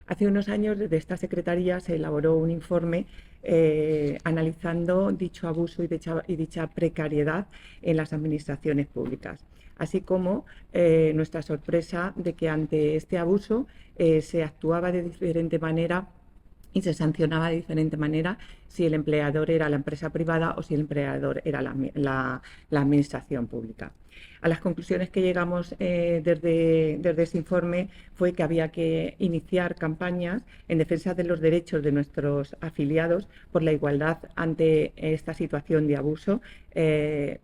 Hace unos años desde esta Secretaría se elaboró un informe analizando dicho abuso y dicha precariedad en las administraciones públicas, así como nuestra sorpresa de que ante este abuso se actuaba de diferente manera y se sancionaba de diferente manera si el empleador era la empresa privada o si el empleador era la administración pública. A las conclusiones que llegamos desde ese informe fue que había que iniciar campañas en defensa de los derechos de nuestros afiliados por la igualdad ante esta situación de abuso,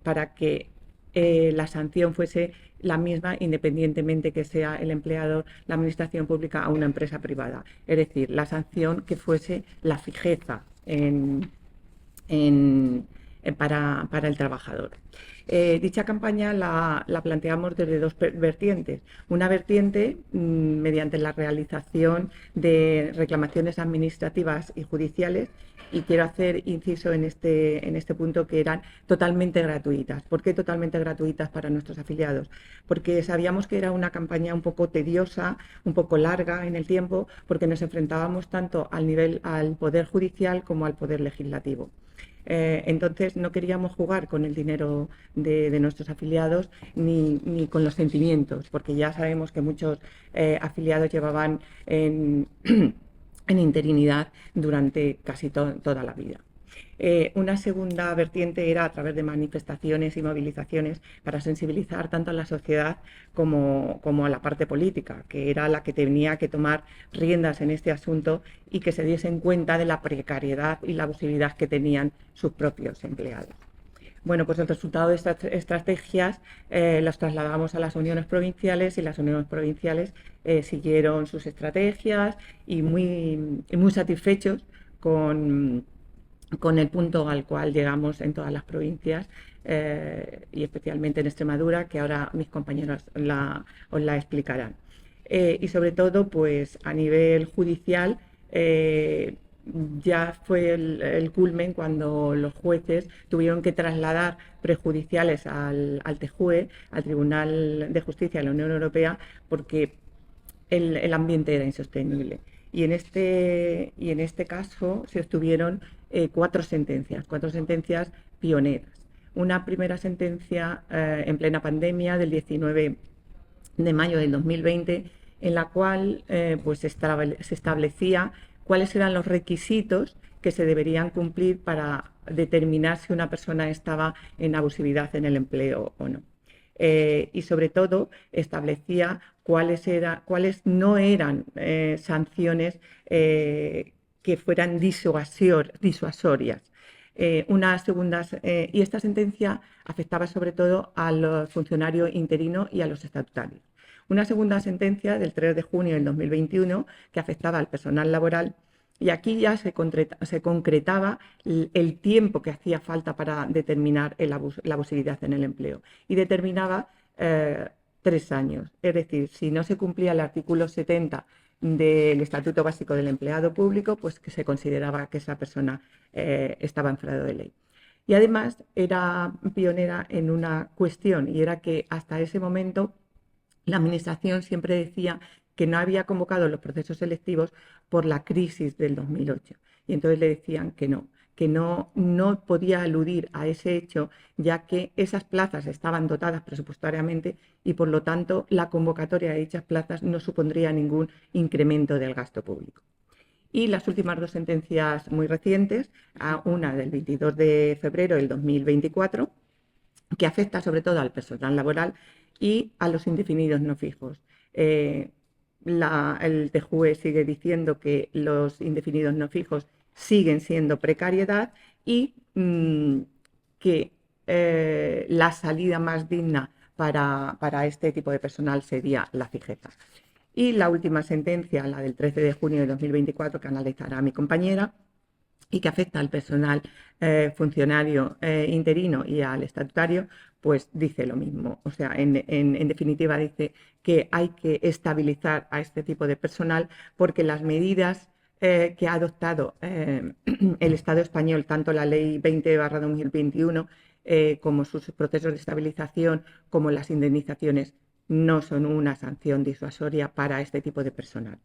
para que la sanción fuese la misma independientemente que sea el empleador, la administración pública o una empresa privada. Es decir, la sanción que fuese la fijeza en, para el trabajador. Dicha campaña la planteamos desde dos vertientes. Una vertiente mediante la realización de reclamaciones administrativas y judiciales, y quiero hacer inciso en este punto, que eran totalmente gratuitas. ¿Por qué totalmente gratuitas para nuestros afiliados? Porque sabíamos que era una campaña un poco tediosa, un poco larga en el tiempo, porque nos enfrentábamos tanto al Poder Judicial como al Poder Legislativo. Entonces no queríamos jugar con el dinero de nuestros afiliados ni con los sentimientos, porque ya sabemos que muchos afiliados llevaban en, en interinidad durante casi toda la vida. Una segunda vertiente era a través de manifestaciones y movilizaciones para sensibilizar tanto a la sociedad como a la parte política, que era la que tenía que tomar riendas en este asunto y que se diesen cuenta de la precariedad y la abusividad que tenían sus propios empleados. Bueno, pues el resultado de estas estrategias las trasladamos a las uniones provinciales, y las uniones provinciales siguieron sus estrategias y muy satisfechos con el punto al cual llegamos en todas las provincias, y especialmente en Extremadura, que ahora mis compañeros os la explicarán. Y sobre todo, pues a nivel judicial, ya fue el culmen cuando los jueces tuvieron que trasladar prejudiciales al TJUE, al Tribunal de Justicia de la Unión Europea, porque el ambiente era insostenible. Y en este caso se obtuvieron cuatro sentencias pioneras. Una primera sentencia en plena pandemia del 19 de mayo del 2020, en la cual pues se establecía cuáles eran los requisitos que se deberían cumplir para determinar si una persona estaba en abusividad en el empleo o no. Y sobre todo establecía cuáles no eran sanciones que fueran disuasorias. Y esta sentencia afectaba sobre todo al funcionario interino y a los estatutarios. Una segunda sentencia del 3 de junio del 2021 que afectaba al personal laboral, y aquí ya se concretaba el tiempo que hacía falta para determinar la abusividad en el empleo, y determinaba 3 años. Es decir, si no se cumplía el artículo 70 del Estatuto Básico del Empleado Público, pues que se consideraba que esa persona estaba en fraude de ley. Y además era pionera en una cuestión, y era que hasta ese momento la Administración siempre decía que no había convocado los procesos selectivos por la crisis del 2008. Y entonces le decían que no podía aludir a ese hecho, ya que esas plazas estaban dotadas presupuestariamente y, por lo tanto, la convocatoria de dichas plazas no supondría ningún incremento del gasto público. Y las últimas dos sentencias muy recientes, una del 22 de febrero del 2024, que afecta sobre todo al personal laboral y a los indefinidos no fijos. El TJUE sigue diciendo que los indefinidos no fijos siguen siendo precariedad, y que la salida más digna para este tipo de personal sería la fijeza. Y la última sentencia, la del 13 de junio de 2024, que analizará mi compañera, y que afecta al personal funcionario interino y al estatutario, pues dice lo mismo. O sea, en definitiva dice que hay que estabilizar a este tipo de personal, porque las medidas que ha adoptado el Estado español, tanto la Ley 20/2021 como sus procesos de estabilización, como las indemnizaciones, no son una sanción disuasoria para este tipo de personal.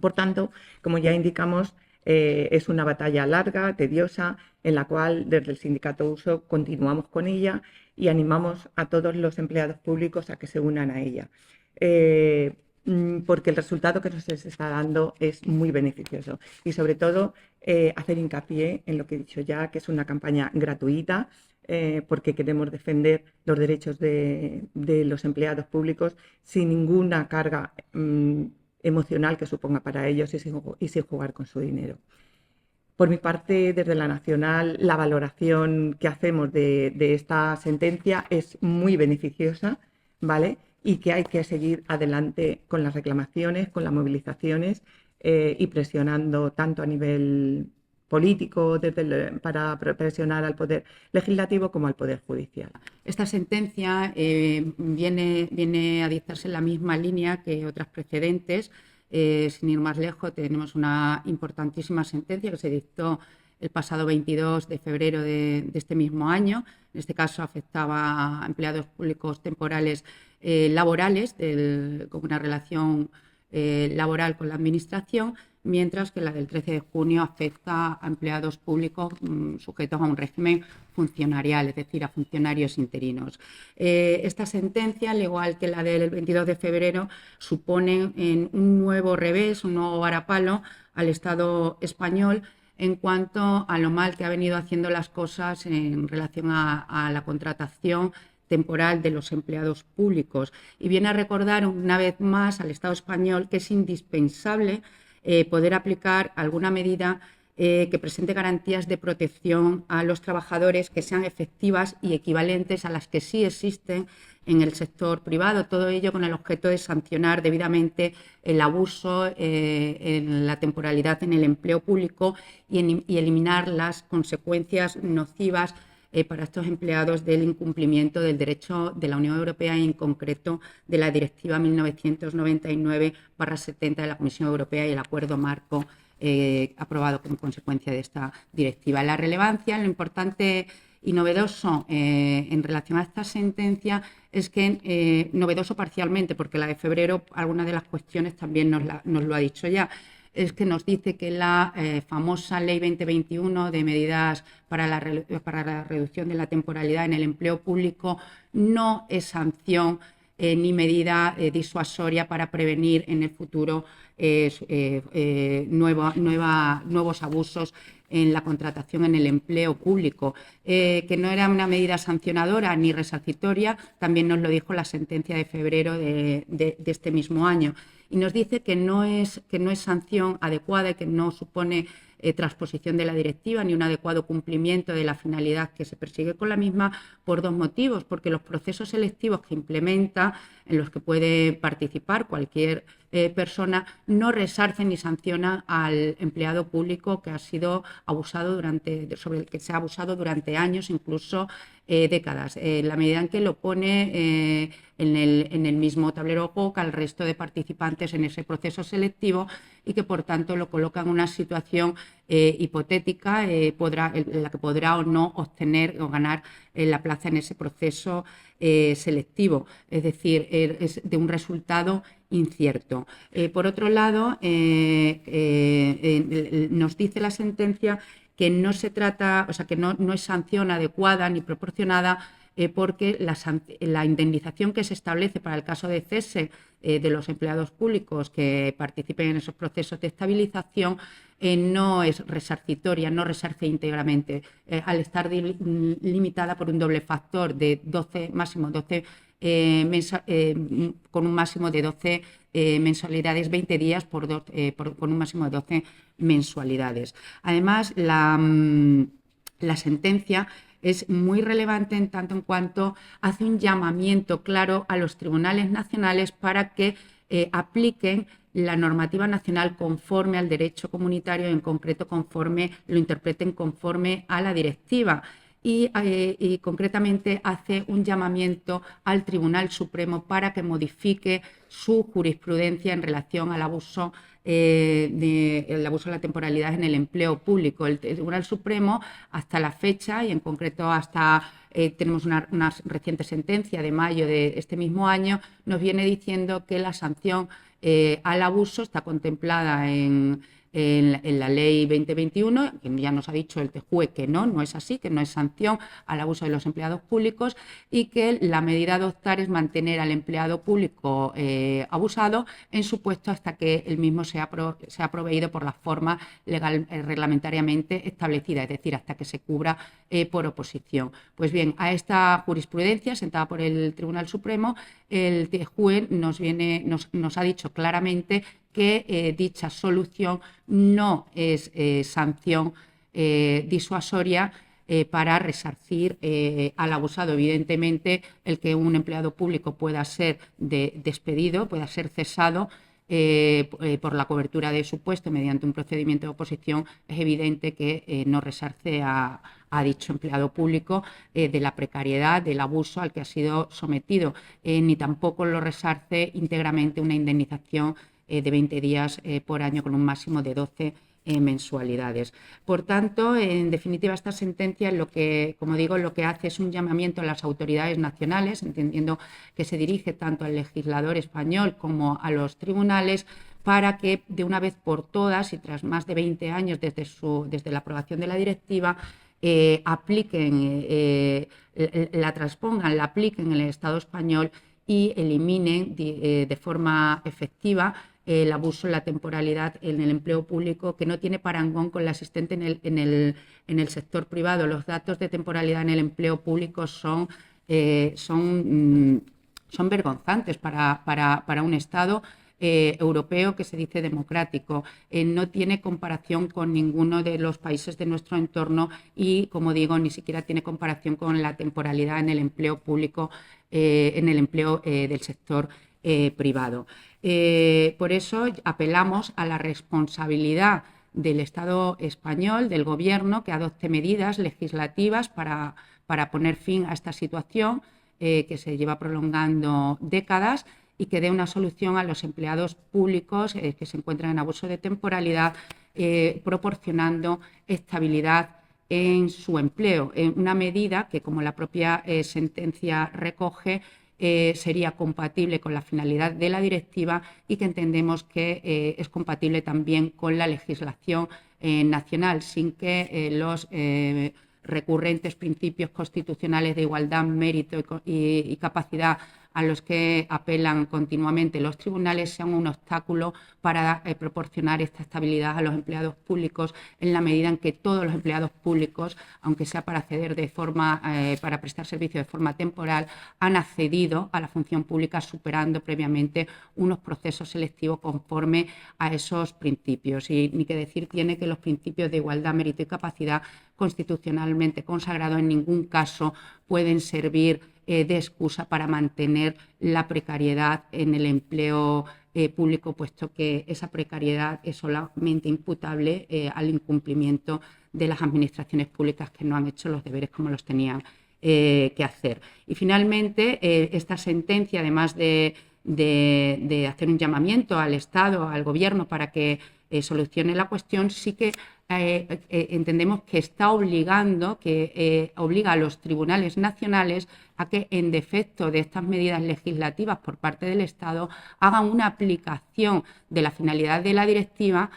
Por tanto, como ya indicamos, es una batalla larga, tediosa, en la cual desde el sindicato USO continuamos con ella y animamos a todos los empleados públicos a que se unan a ella. Porque el resultado que nos está dando es muy beneficioso y sobre todo hacer hincapié en lo que he dicho ya, que es una campaña gratuita, porque queremos defender los derechos de los empleados públicos sin ninguna carga emocional que suponga para ellos y sin jugar con su dinero. Por mi parte, desde la Nacional, la valoración que hacemos de esta sentencia es muy beneficiosa, ¿vale? Y que hay que seguir adelante con las reclamaciones, con las movilizaciones y presionando tanto a nivel político para presionar al Poder Legislativo como al Poder Judicial. Esta sentencia viene a dictarse en la misma línea que otras precedentes. Sin ir más lejos, tenemos una importantísima sentencia que se dictó el pasado 22 de febrero de este mismo año. En este caso afectaba a empleados públicos temporales laborales con una relación laboral con la Administración, mientras que la del 13 de junio afecta a empleados públicos sujetos a un régimen funcionarial, es decir, a funcionarios interinos. Esta sentencia, al igual que la del 22 de febrero, supone un nuevo revés, un nuevo varapalo al Estado español en cuanto a lo mal que ha venido haciendo las cosas en relación a la contratación temporal de los empleados públicos. Y viene a recordar una vez más al Estado español que es indispensable poder aplicar alguna medida que presente garantías de protección a los trabajadores que sean efectivas y equivalentes a las que sí existen en el sector privado. Todo ello con el objeto de sancionar debidamente el abuso en la temporalidad en el empleo público y eliminar las consecuencias nocivas para estos empleados del incumplimiento del derecho de la Unión Europea y en concreto de la Directiva 1999/70 de la Comisión Europea y el Acuerdo Marco aprobado como consecuencia de esta directiva. La relevancia, lo importante y novedoso en relación a esta sentencia es que, novedoso parcialmente, porque la de febrero algunas de las cuestiones también nos lo ha dicho ya, es que nos dice que la famosa Ley 2021 de medidas para la reducción de la temporalidad en el empleo público no es sanción ni medida disuasoria para prevenir en el futuro nuevos abusos en la contratación en el empleo público. Que no era una medida sancionadora ni resarcitoria, también nos lo dijo la sentencia de febrero de este mismo año. Y nos dice que no es sanción adecuada y que no supone transposición de la directiva ni un adecuado cumplimiento de la finalidad que se persigue con la misma por dos motivos, porque los procesos selectivos que implementa, en los que puede participar cualquier persona, no resarcen ni sancionan al empleado público que ha sido abusado sobre el que se ha abusado durante años, incluso décadas. La medida en que lo pone en el mismo tablero de juego que al resto de participantes en ese proceso selectivo y que, por tanto, lo coloca en una situación hipotética en la que podrá o no obtener o ganar la plaza en ese proceso selectivo, es decir, es de un resultado incierto. Por otro lado, nos dice la sentencia que no se trata, o sea, que no es sanción adecuada ni proporcionada porque la indemnización que se establece para el caso de cese de los empleados públicos que participen en esos procesos de estabilización no es resarcitoria, no resarce íntegramente, al estar limitada por un doble factor de 12, máximo 12 con un máximo de 12 mensualidades, 20 días con un máximo de 12 mensualidades. Además, la sentencia es muy relevante en tanto en cuanto hace un llamamiento claro a los tribunales nacionales para que apliquen la normativa nacional conforme al derecho comunitario, en concreto lo interpreten conforme a la directiva. y concretamente hace un llamamiento al Tribunal Supremo para que modifique su jurisprudencia en relación al abuso el abuso de la temporalidad en el empleo público. El Tribunal Supremo, hasta la fecha, y en concreto hasta tenemos una reciente sentencia de mayo de este mismo año, nos viene diciendo que la sanción al abuso está contemplada en la ley 2021, que ya nos ha dicho el TJUE que no es así, que no es sanción al abuso de los empleados públicos, y que la medida a adoptar es mantener al empleado público abusado en su puesto hasta que el mismo sea proveído por la forma legal reglamentariamente establecida, es decir, hasta que se cubra por oposición. Pues bien, a esta jurisprudencia sentada por el Tribunal Supremo, el TJUE nos ha dicho claramente que dicha solución no es sanción disuasoria para resarcir al abusado. Evidentemente, el que un empleado público pueda ser despedido, pueda ser cesado por la cobertura de su puesto mediante un procedimiento de oposición, es evidente que no resarce a dicho empleado público de la precariedad, del abuso al que ha sido sometido, ni tampoco lo resarce íntegramente una indemnización de 20 días por año con un máximo de 12 mensualidades. Por tanto, en definitiva, esta sentencia como digo, lo que hace es un llamamiento a las autoridades nacionales, entendiendo que se dirige tanto al legislador español como a los tribunales, para que de una vez por todas y tras más de 20 años desde la aprobación de la directiva, la transpongan, la apliquen en el Estado español y eliminen de forma efectiva el abuso, la temporalidad en el empleo público, que no tiene parangón con la existente en el sector privado. Los datos de temporalidad en el empleo público son vergonzantes para un Estado europeo que se dice democrático. No tiene comparación con ninguno de los países de nuestro entorno y, como digo, ni siquiera tiene comparación con la temporalidad en el empleo público, en el empleo del sector privado. Por eso apelamos a la responsabilidad del Estado español, del Gobierno, que adopte medidas legislativas para poner fin a esta situación que se lleva prolongando décadas y que dé una solución a los empleados públicos que se encuentran en abuso de temporalidad, proporcionando estabilidad en su empleo, una medida que, como la propia sentencia recoge, sería compatible con la finalidad de la directiva y que entendemos que es compatible también con la legislación nacional, sin que los recurrentes principios constitucionales de igualdad, mérito y capacidad a los que apelan continuamente los tribunales sean un obstáculo para proporcionar esta estabilidad a los empleados públicos, en la medida en que todos los empleados públicos, aunque sea para para prestar servicio de forma temporal, han accedido a la función pública superando previamente unos procesos selectivos conforme a esos principios. Y ni que decir tiene que los principios de igualdad, mérito y capacidad constitucionalmente consagrados en ningún caso pueden servir de excusa para mantener la precariedad en el empleo público, puesto que esa precariedad es solamente imputable al incumplimiento de las administraciones públicas que no han hecho los deberes como los tenían que hacer. Y finalmente, esta sentencia, además de hacer un llamamiento al Estado, al Gobierno, para que solucione la cuestión, sí que entendemos que obliga a los tribunales nacionales a que, en defecto de estas medidas legislativas por parte del Estado, hagan una aplicación de la finalidad de la directiva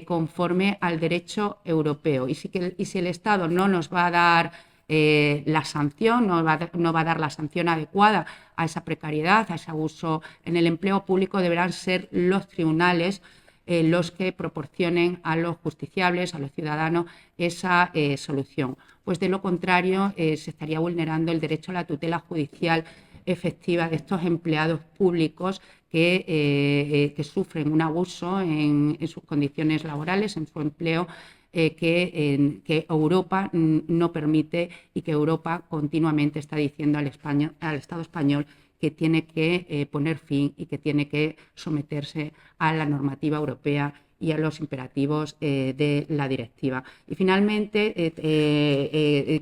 conforme al derecho europeo. Y si el Estado no nos va a dar la sanción, no va a dar la sanción adecuada a esa precariedad, a ese abuso en el empleo público, deberán ser los tribunales los que proporcionen a los justiciables, a los ciudadanos, esa solución. Pues de lo contrario, se estaría vulnerando el derecho a la tutela judicial efectiva de estos empleados públicos que sufren un abuso en sus condiciones laborales, en su empleo, que Europa no permite y que Europa continuamente está diciendo al Estado español que tiene que poner fin y que tiene que someterse a la normativa europea y a los imperativos de la directiva. Y finalmente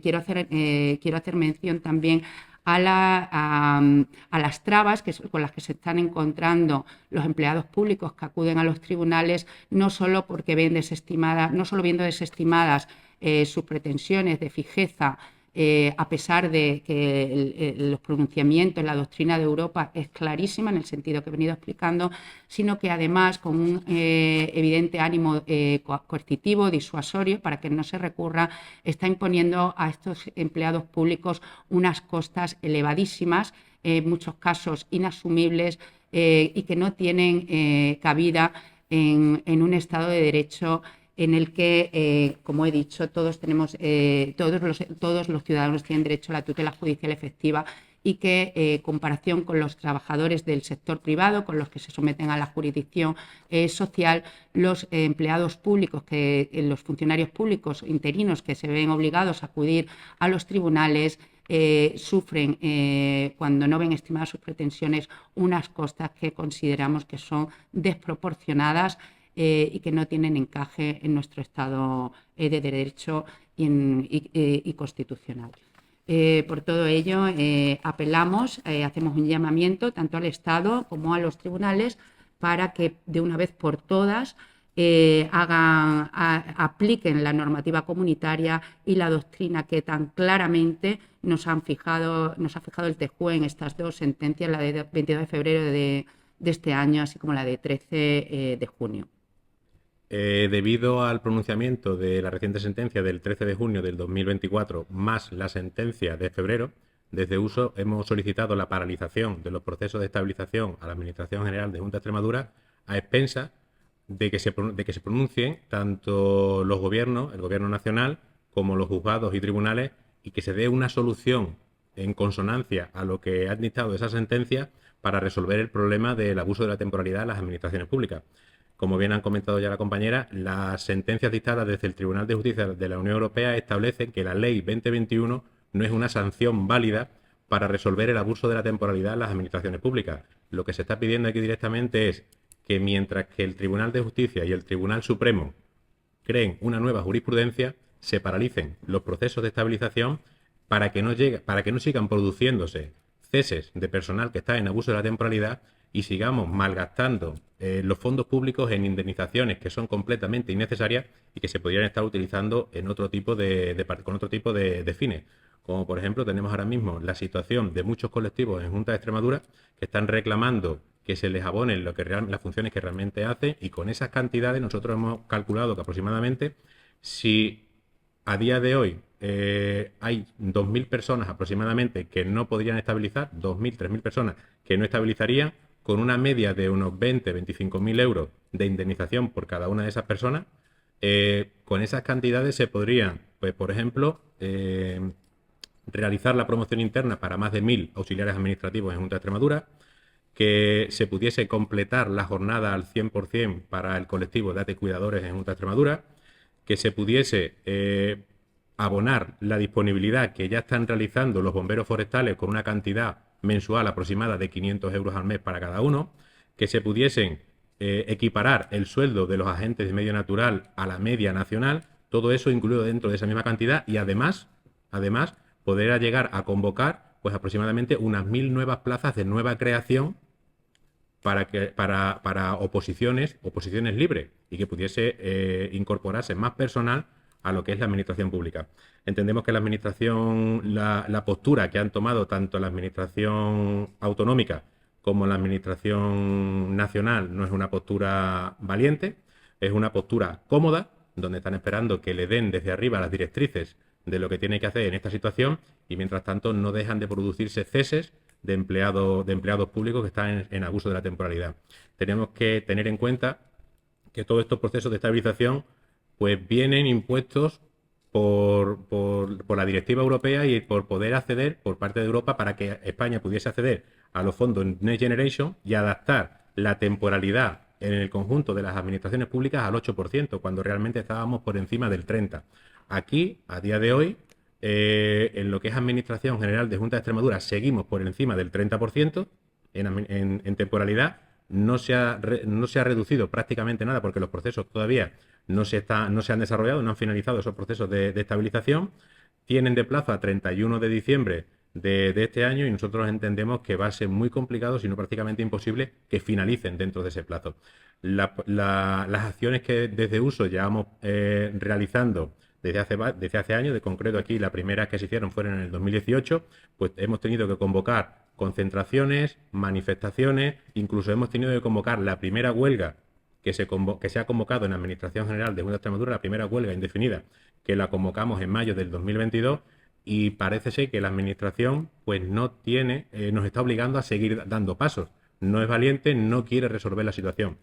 quiero hacer mención también a las trabas con las que se están encontrando los empleados públicos que acuden a los tribunales, no solo porque no solo viendo desestimadas sus pretensiones de fijeza, a pesar de que los pronunciamientos, la doctrina de Europa es clarísima en el sentido que he venido explicando, sino que además con un evidente ánimo coercitivo, disuasorio, para que no se recurra, está imponiendo a estos empleados públicos unas costas elevadísimas, en muchos casos inasumibles, y que no tienen cabida en un Estado de Derecho en el que, como he dicho, todos los ciudadanos tienen derecho a la tutela judicial efectiva y que, en comparación con los trabajadores del sector privado, con los que se someten a la jurisdicción social, los empleados públicos, los funcionarios públicos interinos que se ven obligados a acudir a los tribunales, sufren, cuando no ven estimadas sus pretensiones, unas costas que consideramos que son desproporcionadas y que no tienen encaje en nuestro Estado de Derecho y constitucional. Por todo ello, apelamos, hacemos un llamamiento tanto al Estado como a los tribunales para que de una vez por todas apliquen la normativa comunitaria y la doctrina que tan claramente nos ha fijado el TJUE en estas dos sentencias, la de 22 de febrero de este año, así como la de 13 de junio. Debido al pronunciamiento de la reciente sentencia del 13 de junio del 2024 más la sentencia de febrero, desde Uso hemos solicitado la paralización de los procesos de estabilización a la Administración General de Junta de Extremadura a expensas de que se pronuncien tanto los gobiernos, el Gobierno nacional, como los juzgados y tribunales, y que se dé una solución en consonancia a lo que han dictado esa sentencia para resolver el problema del abuso de la temporalidad en las administraciones públicas. Como bien han comentado ya la compañera, las sentencias dictadas desde el Tribunal de Justicia de la Unión Europea establecen que la Ley 2021 no es una sanción válida para resolver el abuso de la temporalidad en las administraciones públicas. Lo que se está pidiendo aquí directamente es que mientras que el Tribunal de Justicia y el Tribunal Supremo creen una nueva jurisprudencia, se paralicen los procesos de estabilización para que no sigan produciéndose ceses de personal que está en abuso de la temporalidad y sigamos malgastando los fondos públicos en indemnizaciones que son completamente innecesarias y que se podrían estar utilizando en otro tipo con otro tipo de fines. Como por ejemplo tenemos ahora mismo la situación de muchos colectivos en Junta de Extremadura que están reclamando que se les abonen las funciones que realmente hacen, y con esas cantidades nosotros hemos calculado que aproximadamente, si a día de hoy hay 2.000 personas aproximadamente que no podrían estabilizar, 2.000, 3.000 personas que no estabilizarían, con una media de unos 20, 25.000 euros de indemnización por cada una de esas personas, con esas cantidades se podrían, pues, por ejemplo, realizar la promoción interna para más de 1.000 auxiliares administrativos en Junta de Extremadura, que se pudiese completar la jornada al 100% para el colectivo de cuidadores en Junta de Extremadura, que se pudiese abonar la disponibilidad que ya están realizando los bomberos forestales con una cantidad mensual aproximada de 500 euros al mes para cada uno, que se pudiesen equiparar el sueldo de los agentes de medio natural a la media nacional, todo eso incluido dentro de esa misma cantidad, y además poder llegar a convocar pues aproximadamente unas 1.000 nuevas plazas de nueva creación para oposiciones libres, y que pudiese incorporarse más personal a lo que es la administración pública. Entendemos que la administración, la postura que han tomado tanto la administración autonómica como la administración nacional no es una postura valiente, es una postura cómoda, donde están esperando que le den desde arriba las directrices de lo que tiene que hacer en esta situación, y mientras tanto no dejan de producirse ceses de empleados públicos que están en abuso de la temporalidad. Tenemos que tener en cuenta que todos estos procesos de estabilización pues vienen impuestos por la directiva europea y por poder acceder por parte de Europa, para que España pudiese acceder a los fondos Next Generation y adaptar la temporalidad en el conjunto de las administraciones públicas al 8%, cuando realmente estábamos por encima del 30%. Aquí, a día de hoy, en lo que es Administración General de Junta de Extremadura, seguimos por encima del 30% en temporalidad, no se ha reducido prácticamente nada porque los procesos todavía no se han desarrollado, no han finalizado esos procesos de estabilización. Tienen de plazo a 31 de diciembre de este año y nosotros entendemos que va a ser muy complicado, si no prácticamente imposible, que finalicen dentro de ese plazo. Las acciones que desde Uso llevamos realizando desde hace años, de concreto aquí las primeras que se hicieron fueron en el 2018, pues hemos tenido que convocar concentraciones, manifestaciones, incluso hemos tenido que convocar la primera huelga que se ha convocado en la Administración General de Junta de Extremadura, la primera huelga indefinida, que la convocamos en mayo del 2022, y parece ser que la Administración pues nos está obligando a seguir dando pasos. No es valiente, no quiere resolver la situación.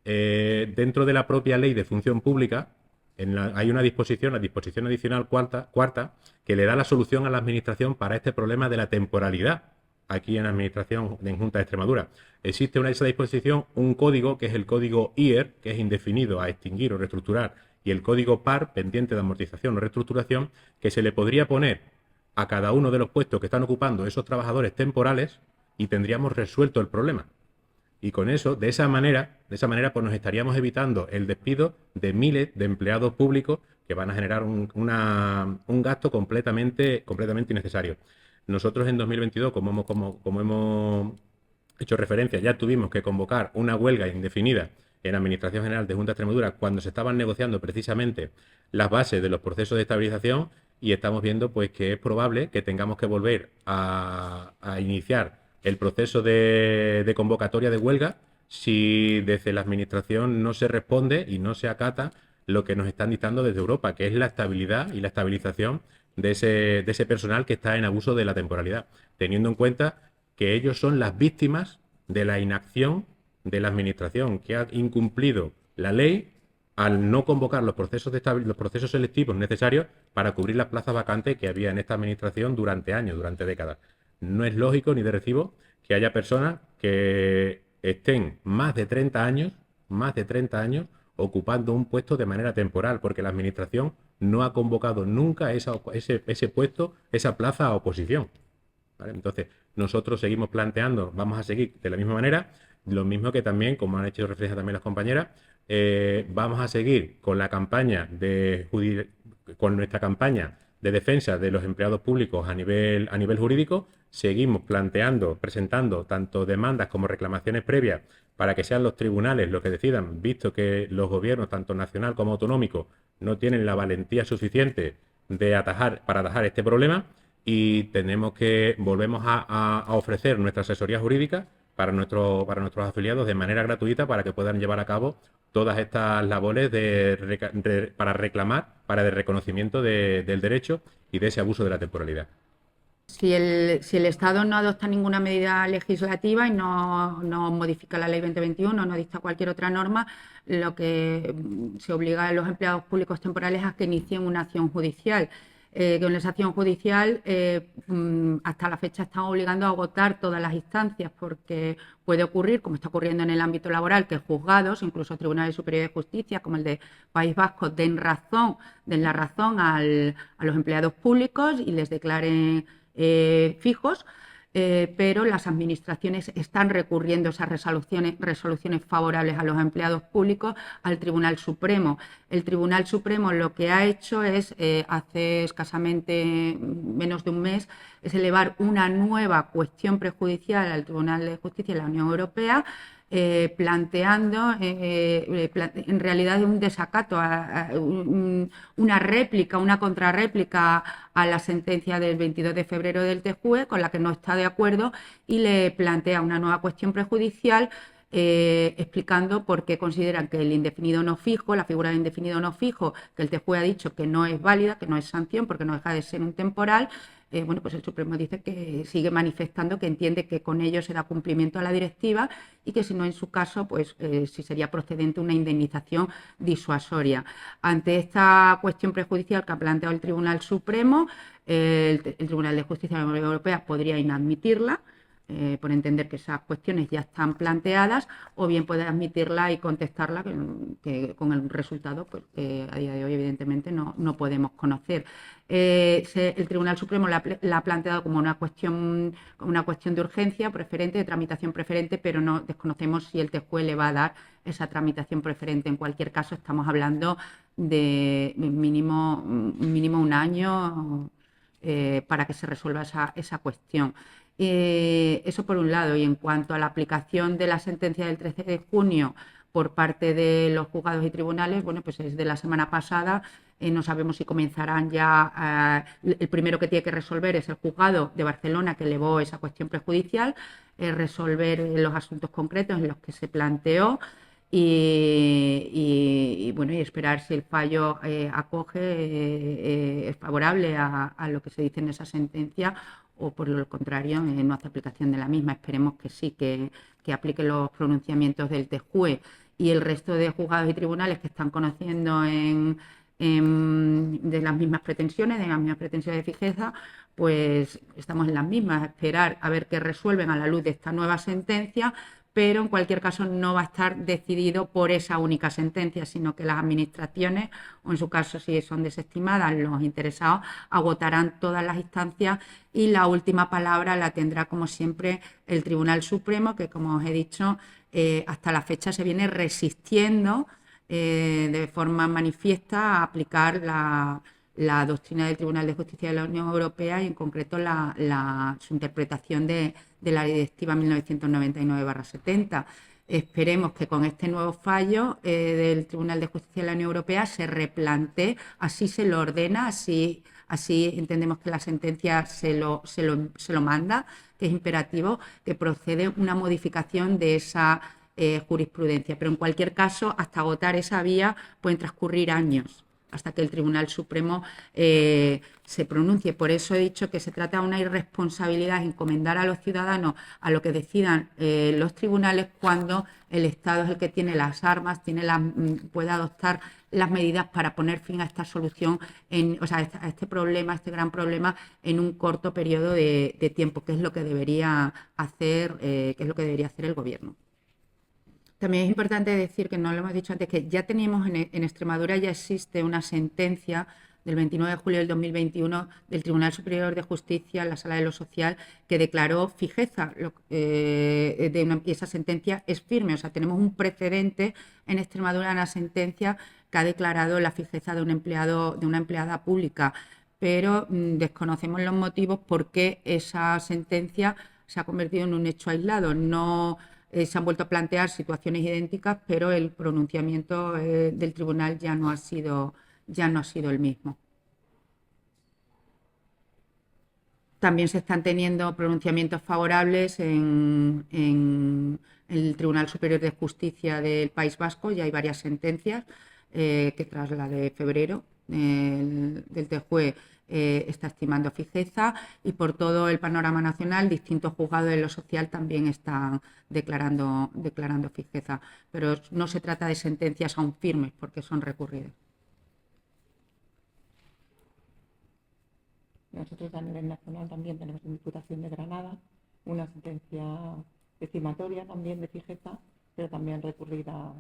Dentro de la propia Ley de Función Pública hay una disposición, la disposición adicional cuarta, que le da la solución a la Administración para este problema de la temporalidad aquí en la Administración en Junta de Extremadura. Existe en esa disposición un código que es el código IER, que es indefinido a extinguir o reestructurar, y el código PAR, pendiente de amortización o reestructuración, que se le podría poner a cada uno de los puestos que están ocupando esos trabajadores temporales y tendríamos resuelto el problema. Y con eso, de esa manera, pues nos estaríamos evitando el despido de miles de empleados públicos que van a generar un gasto completamente innecesario. Nosotros en 2022, como hemos hecho referencia, ya tuvimos que convocar una huelga indefinida en la Administración General de Junta de Extremadura cuando se estaban negociando precisamente las bases de los procesos de estabilización, y estamos viendo pues que es probable que tengamos que volver a iniciar el proceso de convocatoria de huelga si desde la Administración no se responde y no se acata lo que nos están dictando desde Europa, que es la estabilidad y la estabilización de ese personal que está en abuso de la temporalidad, teniendo en cuenta que ellos son las víctimas de la inacción de la Administración, que ha incumplido la ley al no convocar los procesos selectivos necesarios para cubrir las plazas vacantes que había en esta Administración durante años, durante décadas. No es lógico ni de recibo que haya personas que estén más de 30 años ocupando un puesto de manera temporal, porque la Administración no ha convocado nunca ese puesto, esa plaza a oposición. ¿Vale? Entonces, nosotros seguimos planteando, vamos a seguir de la misma manera, lo mismo que también, como han hecho referencia también las compañeras, vamos a seguir con la campaña con nuestra campaña de defensa de los empleados públicos a nivel jurídico. Seguimos presentando tanto demandas como reclamaciones previas para que sean los tribunales los que decidan, visto que los gobiernos, tanto nacional como autonómico, no tienen la valentía suficiente para atajar este problema, y volvemos a ofrecer nuestra asesoría jurídica para nuestros afiliados de manera gratuita para que puedan llevar a cabo todas estas labores para reclamar, para el reconocimiento del derecho y de ese abuso de la temporalidad. Si el Estado no adopta ninguna medida legislativa y no modifica la Ley 2021, no dicta cualquier otra norma, lo que se obliga a los empleados públicos temporales es a que inicien una acción judicial. Con esa acción judicial, hasta la fecha están obligando a agotar todas las instancias, porque puede ocurrir, como está ocurriendo en el ámbito laboral, que juzgados, incluso tribunales superiores de justicia, como el de País Vasco, den la razón a los empleados públicos y les declaren fijos, pero las administraciones están recurriendo esas resoluciones favorables a los empleados públicos al Tribunal Supremo. El Tribunal Supremo lo que ha hecho es, hace escasamente menos de un mes, es elevar una nueva cuestión prejudicial al Tribunal de Justicia de la Unión Europea, planteando en realidad un desacato, una réplica, una contrarréplica a la sentencia del 22 de febrero del TJUE, con la que no está de acuerdo, y le plantea una nueva cuestión prejudicial explicando por qué consideran que el indefinido no fijo, la figura de indefinido no fijo, que el TJUE ha dicho que no es válida, que no es sanción porque no deja de ser un temporal. Bueno, pues el Supremo dice que sigue manifestando que entiende que con ello se da cumplimiento a la directiva y que si no, en su caso, pues sí sería procedente una indemnización disuasoria. Ante esta cuestión prejudicial que ha planteado el Tribunal Supremo, el Tribunal de Justicia de la Unión Europea podría inadmitirla, por entender que esas cuestiones ya están planteadas, o bien puede admitirla y contestarla que con el resultado pues, que a día de hoy evidentemente no podemos conocer. El Tribunal Supremo la ha planteado como una cuestión de urgencia preferente, de tramitación preferente, pero no desconocemos si el TJUE le va a dar esa tramitación preferente. En cualquier caso, estamos hablando de mínimo un año para que se resuelva esa cuestión. Eso por un lado. Y en cuanto a la aplicación de la sentencia del 13 de junio por parte de los juzgados y tribunales, bueno, pues es de la semana pasada. No sabemos si comenzarán ya. El primero que tiene que resolver es el juzgado de Barcelona, que elevó esa cuestión prejudicial, resolver los asuntos concretos en los que se planteó bueno, y esperar si el fallo es favorable a lo que se dice en esa sentencia, o por lo contrario no hace aplicación de la misma. Esperemos que sí, que aplique los pronunciamientos del TJUE y el resto de juzgados y tribunales que están conociendo de las mismas pretensiones, de fijeza, pues estamos en las mismas, esperar a ver qué resuelven a la luz de esta nueva sentencia, pero en cualquier caso no va a estar decidido por esa única sentencia, sino que las administraciones, o en su caso si son desestimadas, los interesados agotarán todas las instancias y la última palabra la tendrá, como siempre, el Tribunal Supremo, que, como os he dicho, hasta la fecha se viene resistiendo de forma manifiesta a aplicar la doctrina del Tribunal de Justicia de la Unión Europea y en concreto su interpretación de la Directiva 1999/70. Esperemos que con este nuevo fallo del Tribunal de Justicia de la Unión Europea se replantee, así se lo ordena, así entendemos que la sentencia se lo manda, que es imperativo, que procede una modificación de esa jurisprudencia. Pero en cualquier caso, hasta agotar esa vía pueden transcurrir años, hasta que el Tribunal Supremo se pronuncie. Por eso he dicho que se trata de una irresponsabilidad encomendar a los ciudadanos a lo que decidan los tribunales, cuando el Estado es el que tiene las armas, puede adoptar las medidas para poner fin a esta solución, a este problema, a este gran problema, en un corto periodo de tiempo, que es lo que debería hacer, el Gobierno. También es importante decir, que no lo hemos dicho antes, que ya teníamos en Extremadura, ya existe una sentencia del 29 de julio del 2021 del Tribunal Superior de Justicia en la Sala de lo Social, que declaró fijeza, y esa sentencia es firme. O sea, tenemos un precedente en Extremadura, una sentencia que ha declarado la fijeza de un empleado, de una empleada pública, pero desconocemos los motivos por qué esa sentencia se ha convertido en un hecho aislado. No se han vuelto a plantear situaciones idénticas, pero el pronunciamiento del tribunal ya no ha sido el mismo. También se están teniendo pronunciamientos favorables en el Tribunal Superior de Justicia del País Vasco. Ya hay varias sentencias que, tras la de febrero del TJUE, está estimando fijeza, y por todo el panorama nacional distintos juzgados de lo social también están declarando fijeza, pero no se trata de sentencias aún firmes, porque son recurridas. Nosotros a nivel nacional también tenemos en Diputación de Granada una sentencia estimatoria también de fijeza, pero también recurrida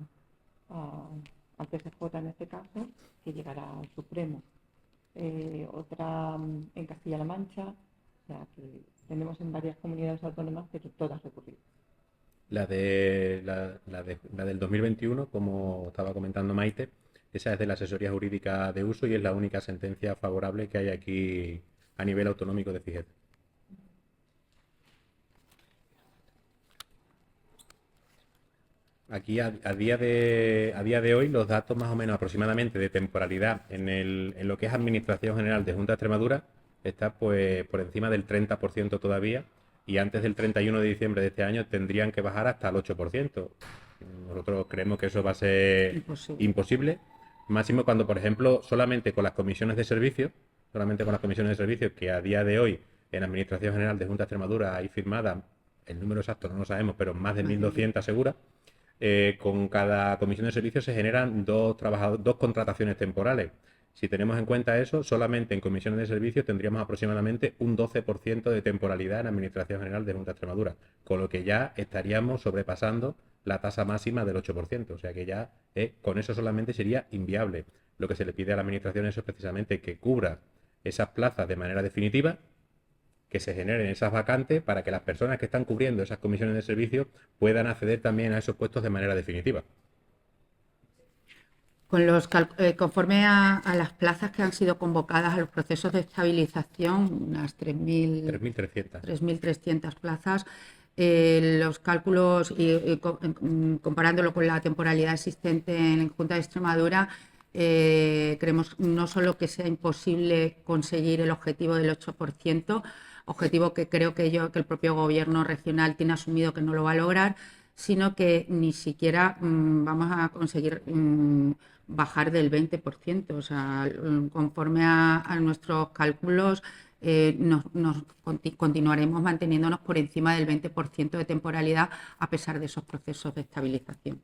al TSJ en este caso, que llegará al Supremo. Otra en Castilla-La Mancha, o sea que tenemos en varias comunidades autónomas, pero todas recurridas. La del 2021, como estaba comentando Maite, esa es de la Asesoría Jurídica de Uso y es la única sentencia favorable que hay aquí a nivel autonómico de fijeza. Aquí a día de hoy, los datos más o menos aproximadamente de temporalidad en lo que es Administración General de Junta de Extremadura está pues por encima del 30% todavía, y antes del 31 de diciembre de este año tendrían que bajar hasta el 8%. Nosotros creemos que eso va a ser imposible, máximo cuando, por ejemplo, solamente con las comisiones de servicios, que a día de hoy en Administración General de Junta de Extremadura hay firmadas, el número exacto no lo sabemos, pero más de 1.200 seguras. Con cada comisión de servicios se generan dos contrataciones temporales. Si tenemos en cuenta eso, solamente en comisiones de servicios tendríamos aproximadamente un 12% de temporalidad en la Administración General de Junta de Extremadura, con lo que ya estaríamos sobrepasando la tasa máxima del 8%. O sea que ya con eso solamente sería inviable. Lo que se le pide a la Administración es precisamente que cubra esas plazas de manera definitiva, que se generen esas vacantes para que las personas que están cubriendo esas comisiones de servicios puedan acceder también a esos puestos de manera definitiva. Conforme a las plazas que han sido convocadas a los procesos de estabilización, unas 3.300 plazas, los cálculos comparándolo con la temporalidad existente en la Junta de Extremadura, creemos no solo que sea imposible conseguir el objetivo del 8%, objetivo que creo que el propio Gobierno regional tiene asumido que no lo va a lograr, sino que ni siquiera vamos a conseguir bajar del 20%. O sea, conforme a nuestros cálculos, continuaremos manteniéndonos por encima del 20% de temporalidad a pesar de esos procesos de estabilización.